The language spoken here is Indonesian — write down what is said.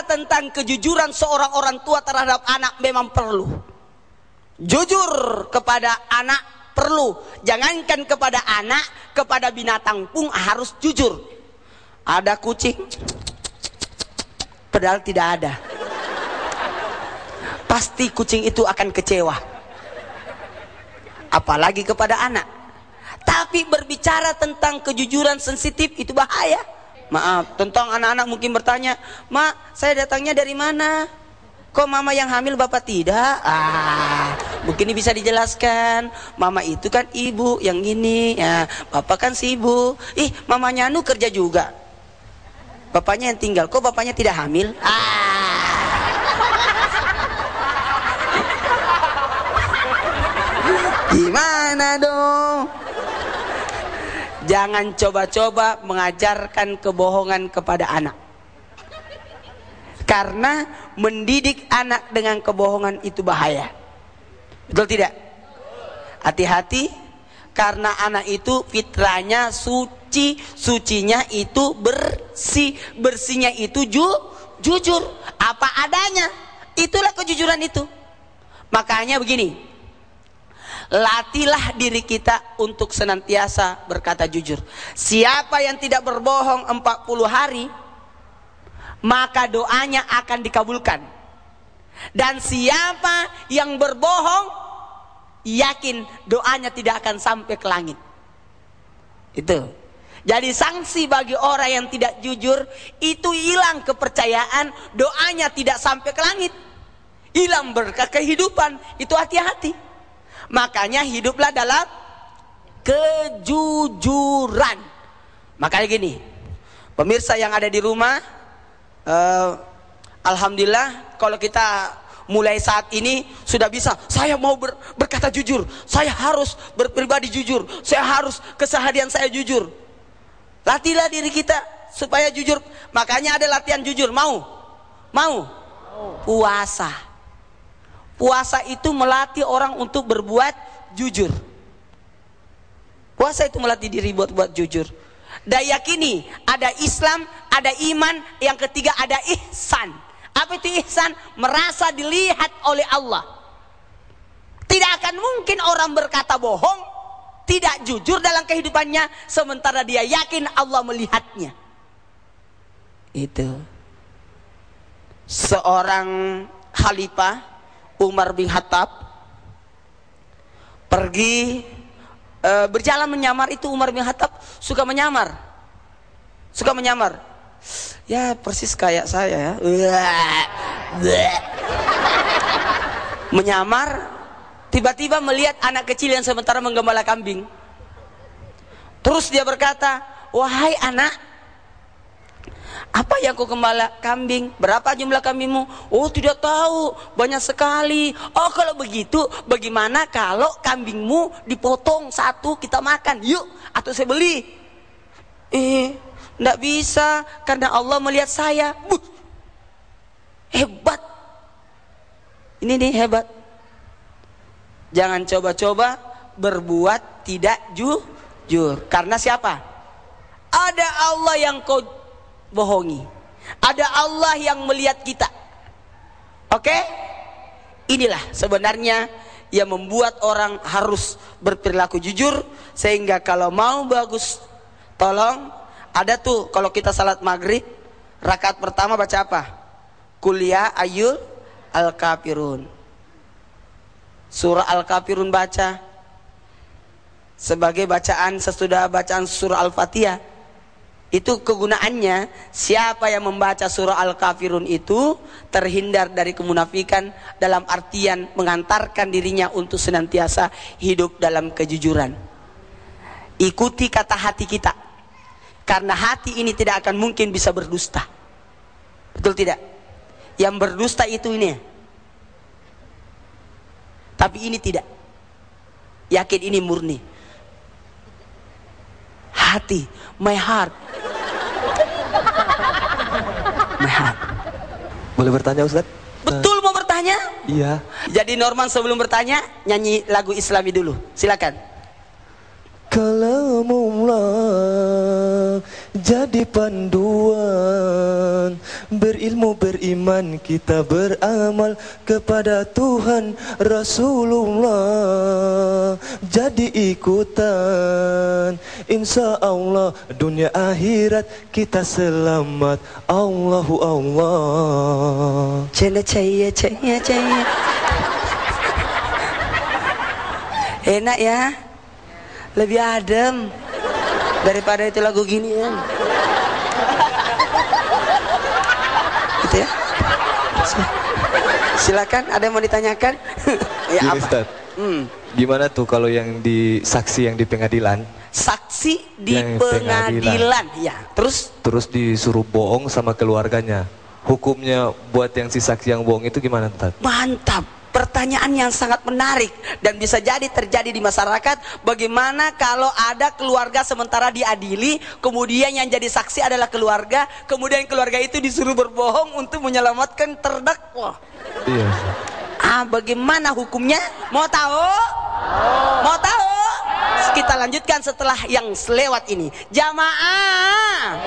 berbicara tentang kejujuran seorang orang tua terhadap anak memang perlu. Jujur kepada anak perlu. Jangankan kepada anak, kepada binatang pun harus jujur. Ada kucing, padahal tidak ada. Pasti kucing itu akan kecewa. Apalagi kepada anak. Tapi berbicara tentang kejujuran sensitif itu bahaya. Maaf, tentang anak-anak mungkin bertanya, "Mak, saya datangnya dari mana? Kok mama yang hamil bapak tidak?" Mungkin ini bisa dijelaskan. Mama itu kan ibu yang ini, ya, bapak kan si ibu. Ih, mamanya Anu kerja juga. Bapaknya yang tinggal, kok bapaknya tidak hamil? Gimana dong? Jangan coba-coba mengajarkan kebohongan kepada anak. Karena mendidik anak dengan kebohongan itu bahaya. Betul tidak? Hati-hati, karena anak itu fitrahnya suci, sucinya itu bersih, bersihnya itu jujur, apa adanya. Itulah kejujuran itu. Makanya begini, latihlah diri kita untuk senantiasa berkata jujur. Siapa yang tidak berbohong 40 hari, maka doanya akan dikabulkan. Dan siapa yang berbohong, yakin doanya tidak akan sampai ke langit. Itu. Jadi sanksi bagi orang yang tidak jujur, itu hilang kepercayaan, doanya tidak sampai ke langit, hilang berkah kehidupan. Itu hati-hati. Makanya hiduplah dalam kejujuran. Makanya gini, pemirsa yang ada di rumah, alhamdulillah kalau kita mulai saat ini sudah bisa, saya mau berkata jujur, saya harus berpribadi jujur, saya harus keseharian saya jujur. Latihlah diri kita supaya jujur. Makanya ada latihan jujur. Mau? Puasa. Puasa itu melatih orang untuk berbuat jujur. Puasa itu melatih diri buat jujur. Dan yakini ada Islam, ada iman, yang ketiga ada ihsan. Apa itu ihsan? Merasa dilihat oleh Allah. Tidak akan mungkin orang berkata bohong, tidak jujur dalam kehidupannya, sementara dia yakin Allah melihatnya. Itu. Seorang khalifah Umar bin Khattab pergi berjalan menyamar. Itu Umar bin Khattab suka menyamar, ya persis kayak saya ya. Menyamar, tiba-tiba melihat anak kecil yang sementara menggembala kambing. Terus dia berkata, "Wahai anak, apa yang kau gembala kambing? Berapa jumlah kambingmu?" "Oh, tidak tahu, banyak sekali." "Oh, kalau begitu bagaimana kalau kambingmu dipotong satu kita makan? Yuk, atau saya beli." Tidak bisa, karena Allah melihat saya." Hebat. Ini nih hebat. Jangan coba-coba berbuat tidak jujur. Karena siapa? Ada Allah yang kau bohongi, ada Allah yang melihat kita. Oke? Inilah sebenarnya yang membuat orang harus berperilaku jujur. Sehingga kalau mau bagus, tolong, ada tuh kalau kita salat maghrib, rakaat pertama baca apa? Qul ya ayyuhal al-kafirun. Surah Al-Kafirun baca sebagai bacaan sesudah bacaan surah Al-Fatihah. Itu kegunaannya, siapa yang membaca surah Al-Kafirun itu terhindar dari kemunafikan, dalam artian mengantarkan dirinya untuk senantiasa hidup dalam kejujuran. Ikuti kata hati kita, karena hati ini tidak akan mungkin bisa berdusta. Betul tidak? Yang berdusta itu ini, tapi ini tidak. Yakin ini murni. Hati, my heart. My heart. Boleh bertanya Ustaz? Betul mau bertanya? Iya. Jadi Norman sebelum bertanya nyanyi lagu Islami dulu. Silakan. Kalamullah jadi panduan berilmu beriman kita beramal kepada Tuhan Rasulullah, jadi ikutan insya Allah dunia akhirat kita selamat. Allahu Allah. Cenda caya caya caya. Enak ya, lebih adem daripada itu lagu ginian. Gitu ya. Silakan, ada yang mau ditanyakan? Ya, Gini, apa? Ustaz, gimana tuh kalau yang di saksi yang di pengadilan? Saksi di Yang pengadilan, ya. Terus disuruh bohong sama keluarganya. Hukumnya buat yang si saksi yang bohong itu gimana, Ustaz? mantap. Pertanyaan yang sangat menarik dan bisa jadi terjadi di masyarakat. Bagaimana kalau ada keluarga sementara diadili, kemudian yang jadi saksi adalah keluarga, kemudian keluarga itu disuruh berbohong untuk menyelamatkan terdakwa. Iya. Bagaimana hukumnya? Mau tahu? Mau tahu? Kita lanjutkan setelah yang selewat ini. Jamaah.